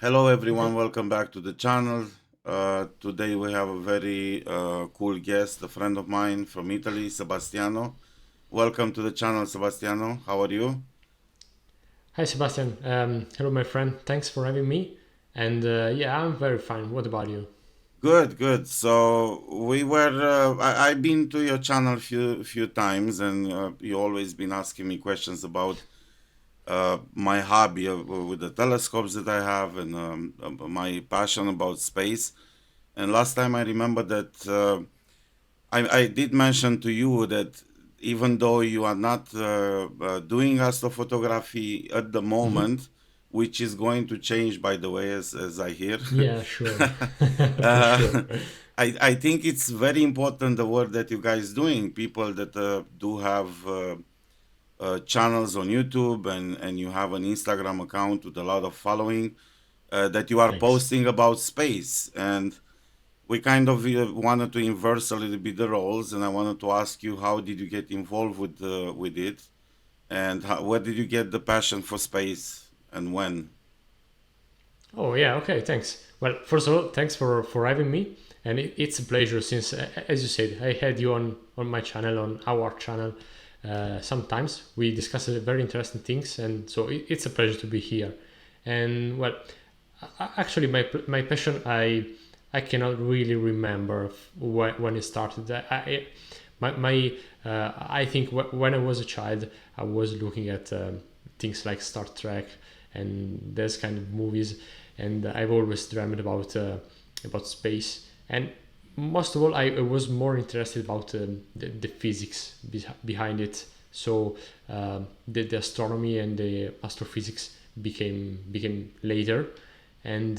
Hello, everyone. Okay. Welcome back to the channel. Today we have a very cool guest, a friend of mine from Italy, Sebastiano. Welcome to the channel, Sebastiano. How are you? Hi, Sebastian. Hello, my friend. Thanks for having me. And yeah, I'm very fine. What about you? Good, good. So we were. I've been to your channel few times, and you always been asking me questions about my hobby with the telescopes that I have, and my passion about space. And last time I remember that. I did mention to you that even though you are not doing astrophotography at the Hmm. moment, which is going to change, by the way, as I hear, Yeah, sure. For sure. uh, I think it's very important the work that you guys doing. People that do have channels on YouTube and you have an Instagram account with a lot of following, that you are Thanks. posting about space and we kind of wanted to inverse a little bit the roles, and I wanted to ask you how did you get involved with it, and where did you get the passion for space, and when? Oh, yeah. Okay. Thanks. Well, first of all, thanks for having me. And it's a pleasure since, as you said, I had you on my channel, on our channel. Sometimes we discuss very interesting things, and so it's a pleasure to be here. And well, actually, my passion, I cannot really remember when it started. I think when I was a child, I was looking at things like Star Trek and those kind of movies, and I've always dreamed about space. And most of all, I was more interested about the physics behind it. So the astronomy and the astrophysics became later, and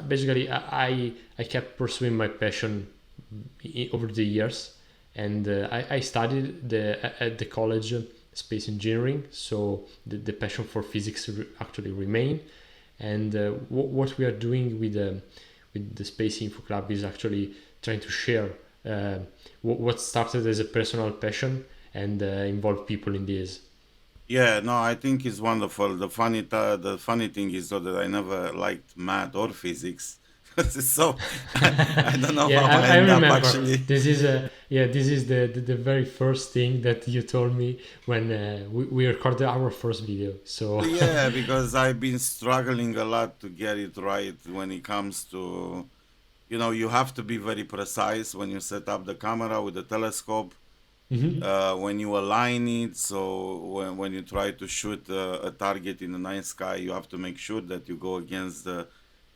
basically I kept pursuing my passion over the years, and I studied at the college space engineering, so the passion for physics actually remained. And what we are doing with the Space Info Club is actually trying to share what started as a personal passion and involve people in this. Yeah, no, I think it's wonderful. The funny thing is though that I never liked math or physics. So I don't know Yeah, how I I end up remember. actually. This is the very first thing that you told me when we recorded our first video. So Yeah, because I've been struggling a lot to get it right when it comes to, you have to be very precise when you set up the camera with the telescope, Mhm. when you align it. So when you try to shoot a target in the night sky, you have to make sure that you go against the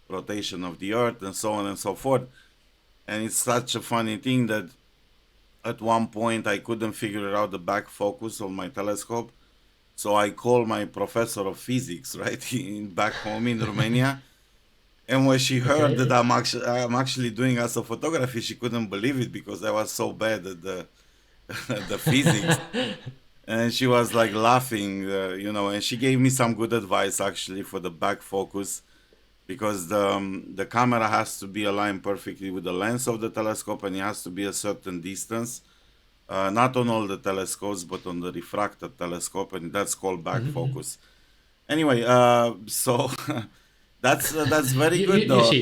rotation of the earth and so on and so forth. And it's such a funny thing that at one point I couldn't figure out the back focus of my telescope. So I called my professor of physics, right, back home in Romania. And when she heard that Okay. I'm actually doing astrophotography, she couldn't believe it because I was so bad at the the physics. And she was like laughing, and she gave me some good advice actually for the back focus because the camera has to be aligned perfectly with the lens of the telescope and it has to be a certain distance. Not on all the telescopes, but on the refracted telescope, and that's called back focus. Anyway, so that's very good You though. see,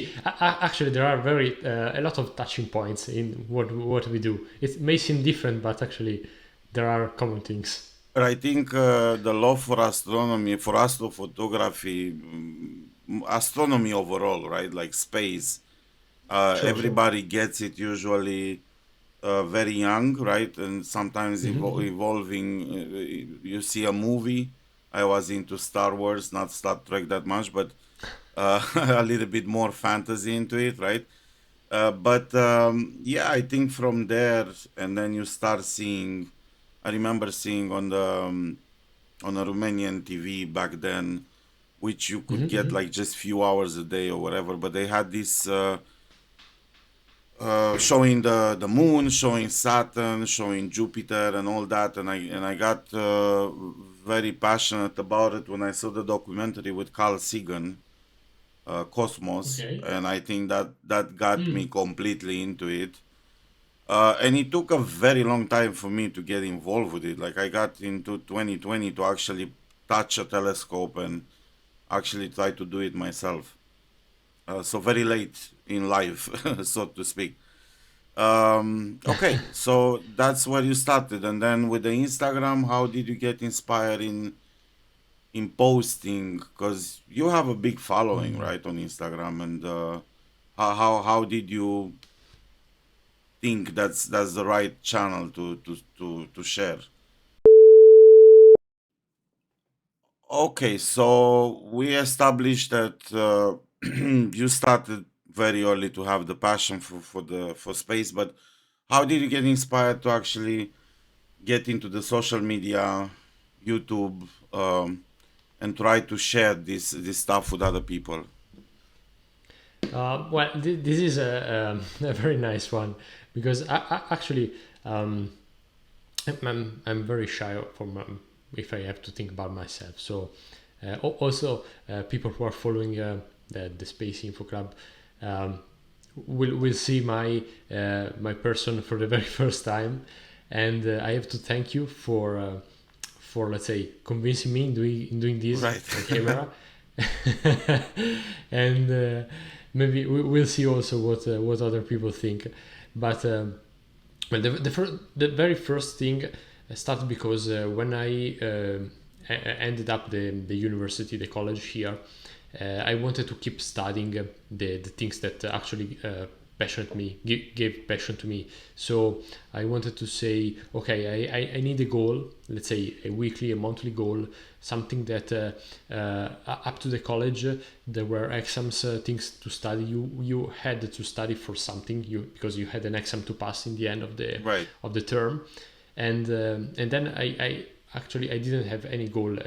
actually, there are very a lot of touching points in what we do. It may seem different, but actually, there are common things. But I think the love for astronomy, for astrophotography, astronomy overall, right? Like space, Sure, sure. everybody gets it usually very young, right? And sometimes evolving. You see a movie. I was into Star Wars, not Star Trek that much, but a little bit more fantasy into it, right? But yeah, I think from there, and then you start seeing. I remember seeing on a Romanian TV back then, which you could get like just few hours a day or whatever. But they had this showing the moon, showing Saturn, showing Jupiter, and all that. And I got very passionate about it when I saw the documentary with Carl Sagan, Cosmos, Okay. and I think that got me completely into it. And it took a very long time for me to get involved with it. Like I got into 2020 to actually touch a telescope and actually try to do it myself. so very late in life, so to speak. Okay, so that's where you started, and then with the Instagram, how did you get inspired in posting? Because you have a big following, right, on Instagram, and how did you think that's the right channel to share? Okay, so we established that you started very early to have the passion for space, but how did you get inspired to actually get into the social media, YouTube, and try to share this stuff with other people? Well, this is a very nice one because actually um, I'm very shy from if I have to think about myself. So also people who are following the Space Info Club um, will see my person for the very first time, and I have to thank you for let's say convincing me in doing this Right. on camera. And maybe we'll see also what other people think, but well, the very first thing started because when ended up the university, the college here, I wanted to keep studying the things that actually passionate me, gave passion to me. So I wanted to say, okay, I need a goal, let's say a weekly, a monthly goal, something that up to the college there were exams, things to study. You had to study for something you because you had an exam to pass in the end Right. of the term, and then I actually I didn't have any goal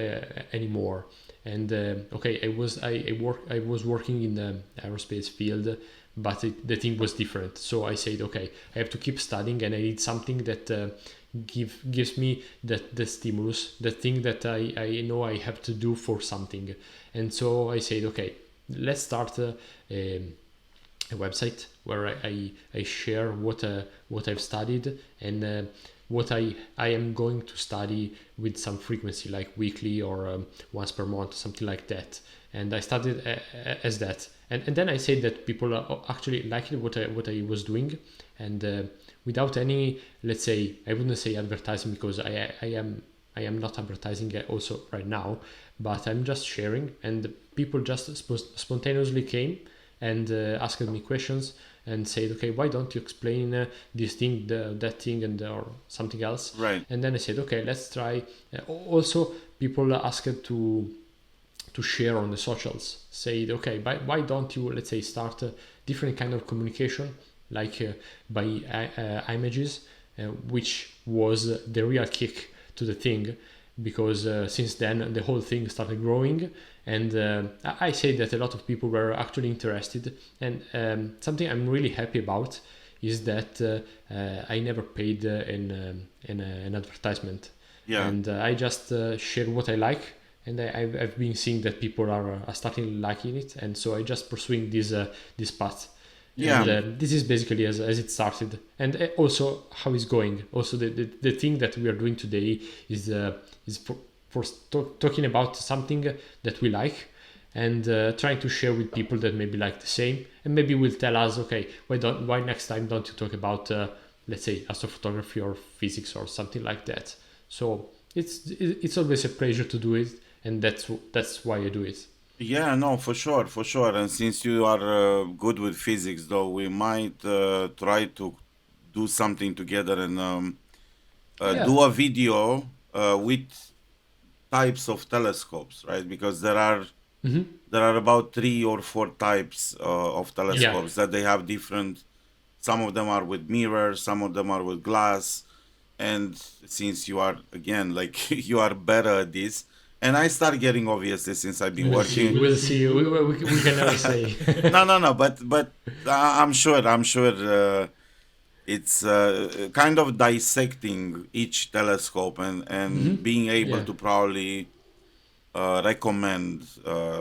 anymore. And okay, I was working in the aerospace field, but the thing was different. So I said, okay, I have to keep studying, and I need something that gives me that the stimulus, the thing that I know I have to do for something. And so I said, okay, let's start a website where I share what I've studied and what I am going to study with some frequency, like weekly or once per month, something like that. And I started as that, and then I said that people actually liked what I was doing, and without any, let's say, I wouldn't say advertising because I am not advertising also right now, but I'm just sharing, and people just spontaneously came and asked me questions and said, okay, why don't you explain this thing, that thing, and or something else? Right. And then I said, okay, let's try. Also, people asked to share on the socials. Said, okay, why don't you, let's say, start a different kind of communication, like by images, which was the real kick to the thing, because since then the whole thing started growing, and I say that a lot of people were actually interested, and something I'm really happy about is that I never paid an advertisement, Yeah. and I just share what I like, and I've been seeing that people are starting liking it, and so I just pursuing this path, and Yeah. this is basically as it started, and also how it's going. Also, the thing that we are doing today is for talking about something that we like, and trying to share with people that maybe like the same, and maybe will tell us, okay, why next time don't you talk about let's say astrophotography or physics or something like that. So it's always a pleasure to do it, and that's why I do it. Yeah, no, for sure, for sure. And since you are good with physics, though, we might try to do something together and Yeah. do a video with types of telescopes, right? Because there are about three or four types of Yeah. telescopes that they have different. Some of them are with mirrors, some of them are with glass. And since you are again like you are better at this, and I start getting obviously since I've been We'll see. working. We'll see. We can never say. No, but I'm sure it's kind of dissecting each telescope and being able Yeah. to probably recommend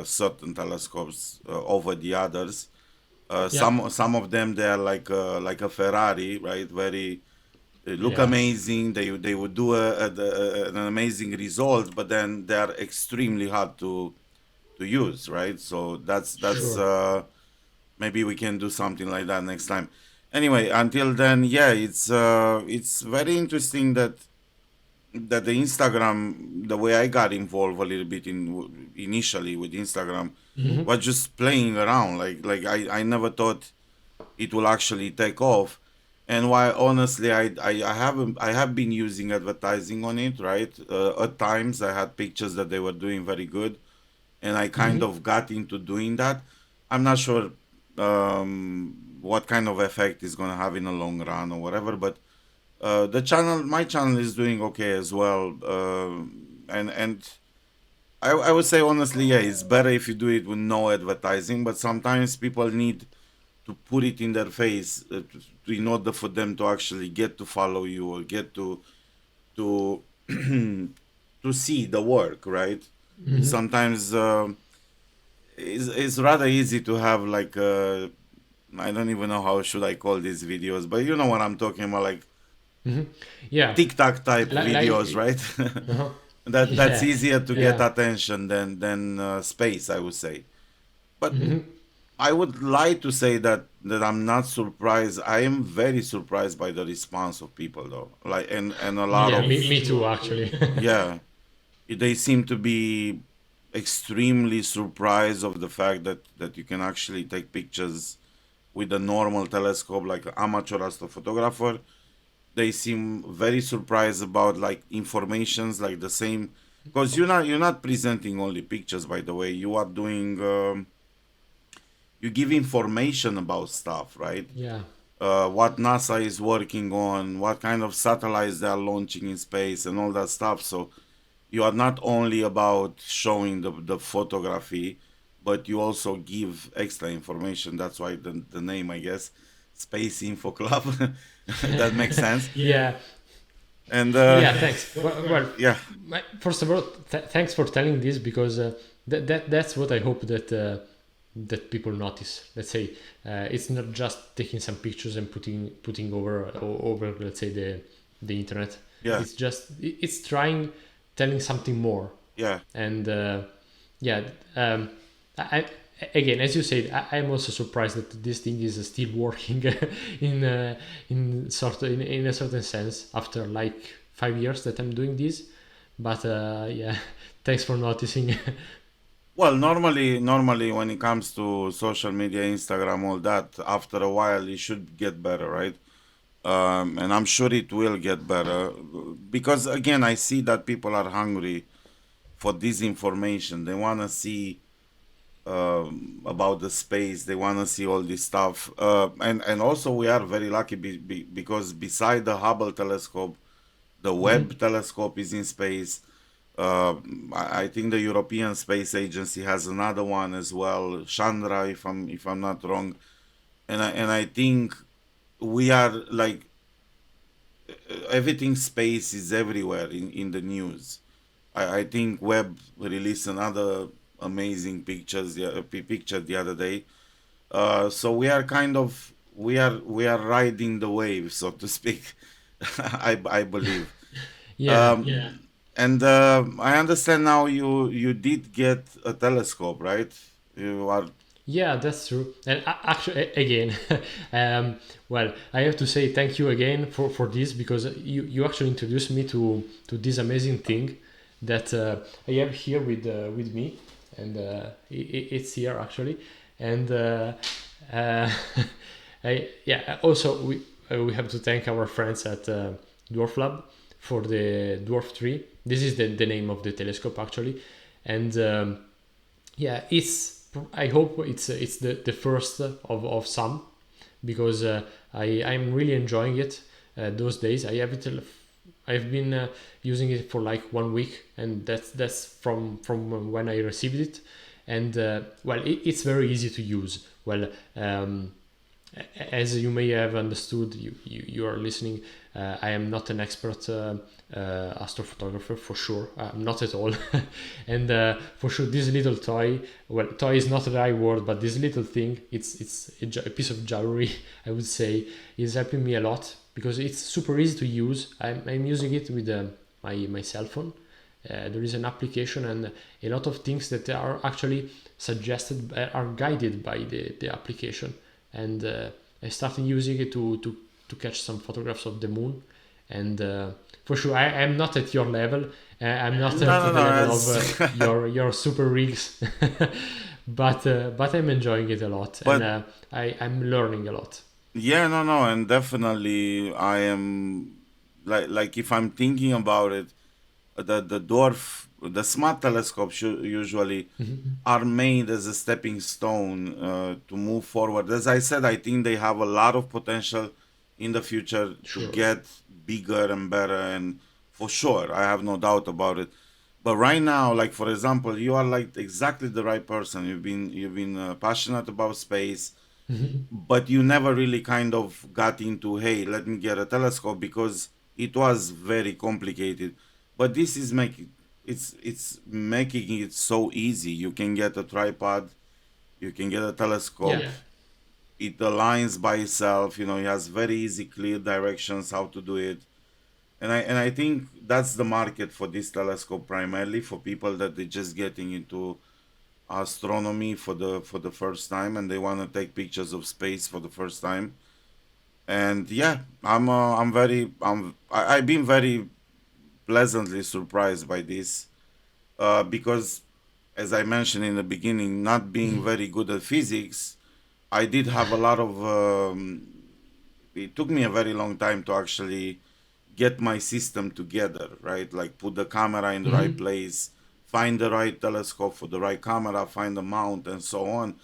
certain telescopes over the others. Yeah. Some of them they are like a Ferrari, right? Very look Yeah. amazing. They would do an amazing result, but then they are extremely hard to use, right? So that's Sure. Maybe we can do something like that next time. Anyway, until then, yeah, it's very interesting that the Instagram, the way I got involved a little bit initially with Instagram, Hmm. was just playing around. Like I never thought it will actually take off. And while honestly, I have been using advertising on it, right? At times I had pictures that they were doing very good, and I kind Hmm. of got into doing that. I'm not sure what kind of effect it's gonna have in the long run or whatever, but my channel is doing okay as well. And I would say honestly, yeah, it's better if you do it with no advertising. But sometimes people need to put it in their face in order for them to actually get to follow you or get to to see the work, right? Hmm. Sometimes it's rather easy to have like I don't even know how should I call these videos, but you know what I'm talking about, like Hmm. Yeah, TikTok type videos, like, right? uh-huh. That's Yeah, easier to get yeah. attention than space, I would say. But Hmm. I would like to say that I'm not surprised. I am very surprised by the response of people, though. Like and a lot Yeah, of me too, actually. yeah, they seem to be extremely surprised of the fact that you can actually take pictures with a normal telescope, like an amateur astrophotographer. They seem very surprised about like informations like the same, because you're not presenting only pictures, by the way. You are doing you give information about stuff, right? Yeah. What NASA is working on, what kind of satellites they are launching in space, and all that stuff. So you are not only about showing the photography, but you also give extra information. That's why the name, I guess, Space Info Club. That makes sense. Yeah. And Yeah, thanks. Well, yeah, first of all, thanks for telling this, because that's what I hope that that people notice. Let's say it's not just taking some pictures and putting over, let's say, the internet. yeah, It's trying, telling something more. yeah. And yeah, I, again, as you said, I'm also surprised that this thing is still working in in a certain sense after like 5 years that I'm doing this. But yeah, thanks for noticing. Well, normally when it comes to social media, Instagram, all that, after a while it should get better, right? And I'm sure it will get better because again, I see that people are hungry for this information. They want to see about the space. They want to see all this stuff. And also we are very lucky because beside the Hubble telescope, the Webb Mhm. telescope is in space. I think the European Space Agency has another one as well, Chandra, if I'm not wrong. And I think we are like everything space is everywhere in the news. I think Webb released another amazing picture the other day. So we are kind of we are riding the wave, so to speak. I believe. Yeah. And I understand now you did get a telescope, right? You are Yeah, that's true. And actually, again, well, I have to say thank you again for this, because you actually introduced me to this amazing thing that I have here with me, and it's here actually, and yeah. Also, we have to thank our friends at Dwarf Lab for the Dwarf Tree. This is the name of the telescope actually, and. Yeah, I hope it's the first of some, because I'm really enjoying it. Those days I've been using it for like 1 week, and that's from when I received it. And well, it's very easy to use. Well, um, as you may have understood, you are listening. I am not an expert astrophotographer, for sure. Not at all. And for sure, this little toy, well, toy is not the right word, but this little thing, it's a piece of jewelry, I would say, is helping me a lot, because it's super easy to use. I'm using it with my cell phone, there is an application, and a lot of things that are actually suggested are guided by the application. And I started using it to catch some photographs of the moon. And for sure, I am not at your level. I'm not No, to no, the no. level of It's your super rigs, but I'm enjoying it a lot, and but I'm learning a lot. yeah, no, no, and definitely I am like if I'm thinking about it, the smart telescopes usually are made as a stepping stone to move forward. As I said, I think they have a lot of potential in the future to Sure. get bigger and better, and for sure, I have no doubt about it. But right now, like for example, you are like exactly the right person. You've been passionate about space, but you never really kind of got into, hey, let me get a telescope, because it was very complicated. But this is making it's making it so easy. You can get a tripod, you can get a telescope. Yeah. It aligns by itself. It has very easy, clear directions how to do it. And I think that's the market for this telescope, primarily for people that they're just getting into astronomy for the first time, and they want to take pictures of space for the first time. And yeah, I've been very pleasantly surprised by this, because as I mentioned in the beginning, not being very good at physics, I did have a lot of it took me a very long time to actually get my system together, right? Like put the camera in the right place, find the right telescope for the right camera, find the mount, and so on.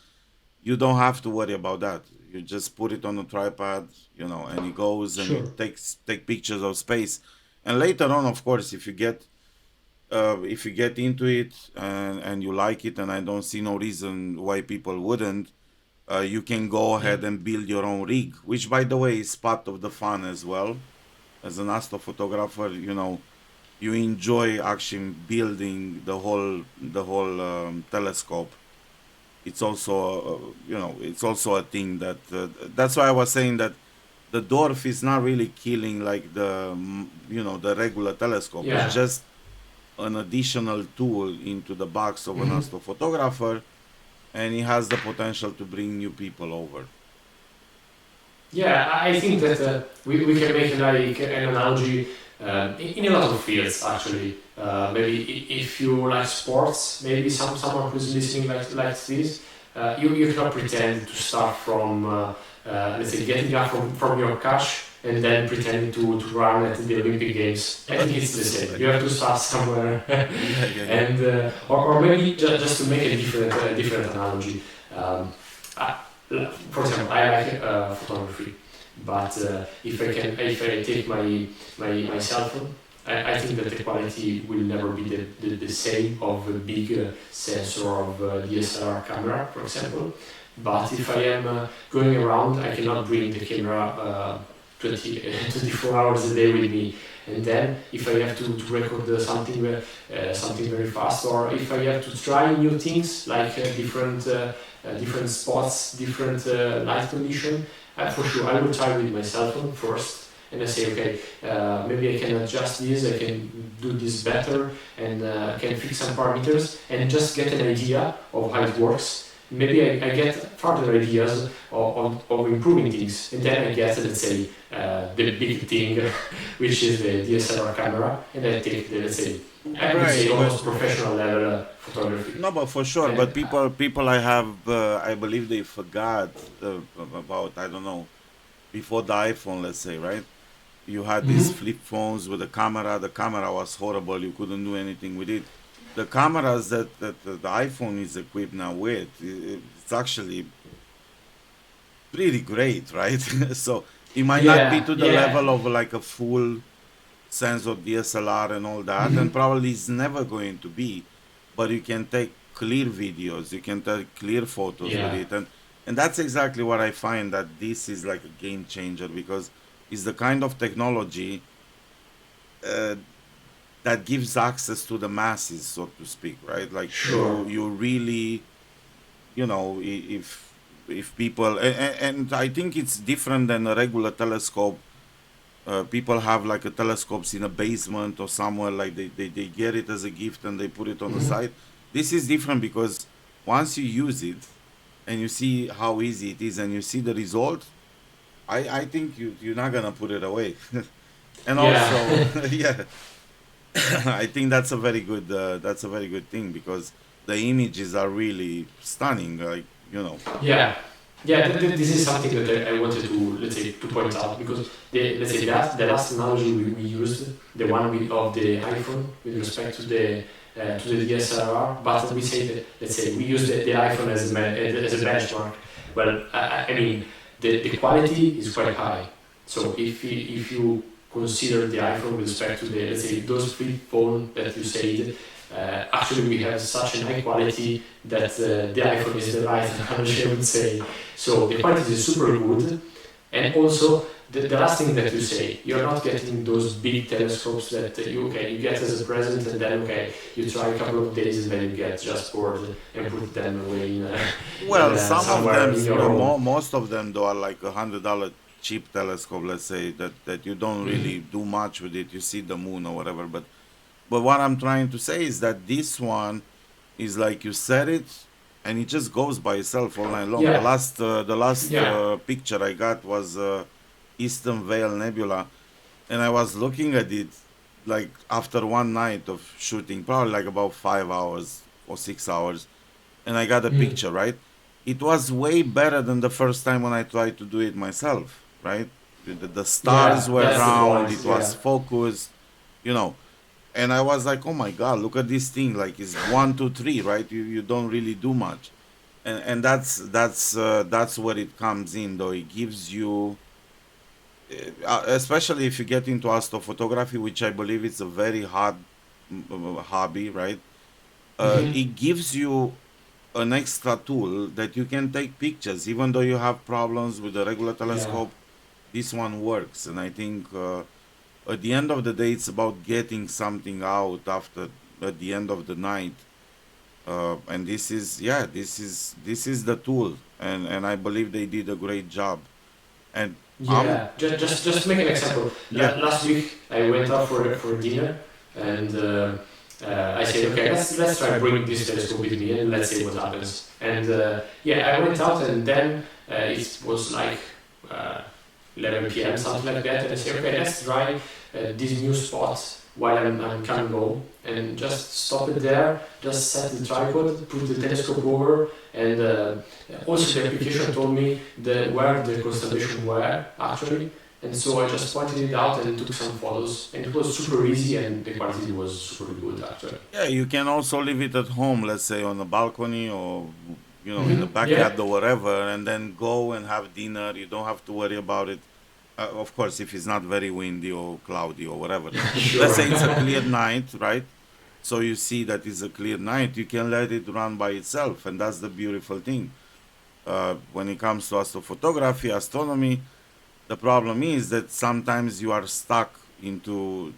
You don't have to worry about that. You just put it on a tripod, and it goes and Sure. it take pictures of space. And later on, of course, if you get into it and you like it, and I don't see no reason why people wouldn't, you can go Yeah. ahead and build your own rig, which, by the way, is part of the fun as well. As an astrophotographer, you enjoy actually building the whole telescope. It's also it's also a thing that's why I was saying that the dwarf is not really killing like the regular telescope. It's Yeah. just an additional tool into the box of an astrophotographer, and it has the potential to bring new people over. Yeah, I think that we can make like an analogy in a lot of fields actually. Maybe if you like sports, maybe someone who's listening like this, you cannot pretend to start from let's say getting up from your couch and then pretending to run at the Olympic Games. I think it's the same. You have to start somewhere, Yeah, yeah, yeah. and or maybe just to make a different analogy. Um, I, for example, I like photography, but if I take my cell phone, I think that the quality will never be the same of a big sensor of DSLR camera, for example. But if I am going around, I cannot bring the camera 24 hours a day with me. And then, if I have to record something very fast, or if I have to try new things like different spots, different light condition, for sure I will try with my cell phone first. And I say, okay, maybe I can adjust this, I can do this better, and can fix some parameters, and just get an idea of how it works. Maybe I get further ideas of improving things, and then I get, let's say, the big thing, which is the DSLR camera, and I take the, let's say, I would say Right, but almost professional level photography. no, but for sure. And But people I have, I believe they forgot about, I don't know, before the iPhone, let's say, right? You had these flip phones with a camera. The camera was horrible. You couldn't do anything with it. The cameras that the iPhone is equipped now with, it's actually pretty great, right? So it might not be yeah, to the yeah, level of like a full sensor DSLR and all that, and probably it's never going to be. But you can take clear videos, you can take clear photos with yeah, it, and that's exactly what I find, that this is like a game changer, because it's the kind of technology uh, that gives access to the masses, so to speak, right? Like sure. you really, if people, and I think it's different than a regular telescope, People have like a telescopes in a basement or somewhere, like they get it as a gift and they put it on the Hmm. side. This is different because once you use it and you see how easy it is and you see the result, I think you're not gonna put it away. And also, Yeah. yeah, I think that's a very good thing because the images are really stunning. Like, you know. Yeah, yeah. This is something that I wanted to, let's say, to point out, because let's say that the last analogy we used, the one of the iPhone with respect to the DSLR, but we say that, let's say, we use the iPhone as a benchmark. Well, I mean, the quality is quite high. So if you consider the iPhone with respect to the, let's say, those flip phone that you said, actually we have such a high quality that the iPhone is the right analogy, I would say. So the quality is super good, and also the last thing that you say, you're not getting those big telescopes that you get as a present, and then you try a couple of days and then you get just bored and put them away in Well, some of somewhere them, in your home. most of them, though, are like $100 cheap telescope. Let's say that you don't Mm-hmm. really do much with it. You see the moon or whatever. But what I'm trying to say is that this one is like you set it, and it just goes by itself all night long. Yeah, The last yeah. picture I got was Eastern Veil Nebula, and I was looking at it like after one night of shooting, probably like about 5 hours or 6 hours, and I got a Mm. picture, right? It was way better than the first time when I tried to do it myself, right? The stars Yeah, were that's the round, point. it was Yeah. focused, you know. And I was like, oh my God, look at this thing. Like it's one, two, three, right? You don't really do much. And that's where it comes in, though. It gives you, especially if you get into astrophotography, which I believe is a very hard hobby, right? Mm-hmm. It gives you an extra tool that you can take pictures, even though you have problems with the regular Yeah. telescope. This one works, and I think at the end of the day, it's about getting something out after at the end of the night. And this is, yeah, this is the tool, and I believe they did a great job. And I'm, Yeah, just to make an example. yeah, Last week I went out for dinner, and I said, okay, let's try bring this telescope with me and let's see what happens. And yeah, I went out, and then it was like uh, 11 p.m. something like that, and I said, okay, let's try this new spot while I'm coming home, and just stop it there, just set the tripod, put the telescope over, and also the application told me where the constellation were actually, and so I just pointed it out and took some photos, and it was super easy, and the quality was super good actually. yeah, you can also leave it at home, let's say on the balcony or in the Yeah, backyard or whatever, and then go and have dinner. You don't have to worry about it. Of course, if it's not very windy or cloudy or whatever. Let's sure. say it's a clear night, right? So you see that it's a clear night, you can let it run by itself, and that's the beautiful thing. When it comes to astrophotography, astronomy, the problem is that sometimes you are stuck into,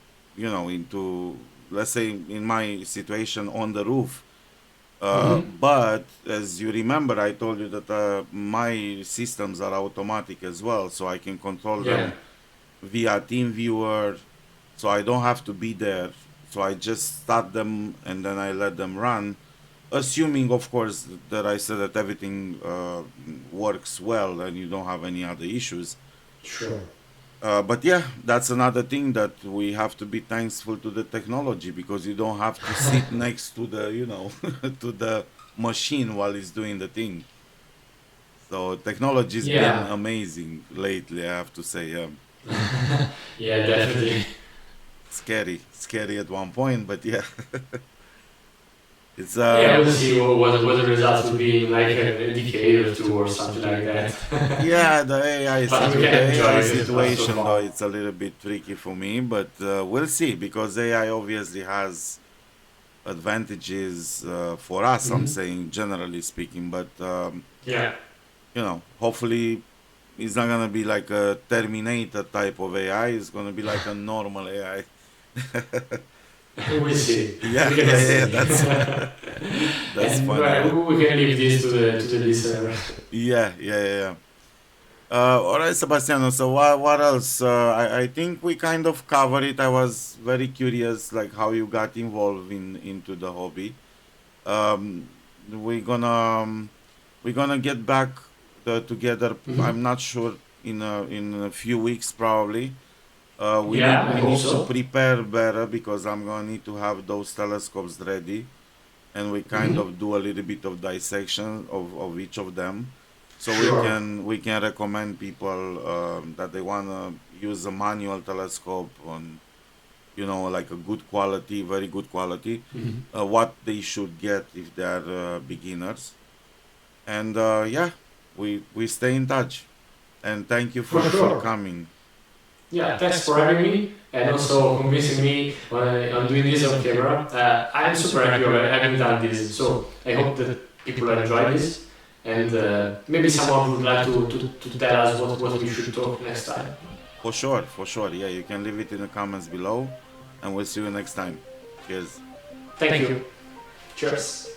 let's say, in my situation, on the roof. Hmm. But as you remember, I told you that my systems are automatic as well, so I can control Yeah, them via TeamViewer, so I don't have to be there. So I just start them and then I let them run, assuming, of course, that I said that everything works well and you don't have any other issues. sure. But yeah, that's another thing that we have to be thankful to the technology because you don't have to sit next to the to the machine while it's doing the thing. So technology's been Yeah, amazing lately, I have to say. yeah, definitely. Scary at one point, but yeah, it's Yeah, we'll see what the results will be in like a decade or two or something like that. yeah, But we the can enjoy AI it so situation though far. it's a little bit tricky for me, but we'll see because AI obviously has advantages for us. I'm Hmm. saying generally speaking, but Yeah, hopefully it's not gonna be like a Terminator type of AI. It's gonna be like a normal AI. we'll see. Yeah, We yeah, cannot yeah. say. That's And funny. That we can leave this to the listener. yeah, yeah, yeah, yeah. All right, Sebastiano. So what else? I think we kind of covered it. I was very curious, like how you got involved into the hobby. Um, we're gonna we're gonna get back together. Hmm. I'm not sure in a few weeks probably. Yeah, I We hope need to so. prepare better because I'm gonna need to have those telescopes ready, and we kind Hmm. of do a little bit of dissection of each of them, so Sure. we can recommend people that they wanna use a manual telescope on, you know, like a good quality, very good quality, Hmm. what they should get if they are beginners. And yeah, we stay in touch. And thank you For for sure. coming. Yeah, thanks for having me and also convincing me on doing this on camera. I'm super happy of having done this. So I hope that people enjoy this and maybe someone would like to tell us what we should talk next time. For sure, for sure. Yeah, you can leave it in the comments below, and we'll see you next time. Cheers. Thank you. Cheers.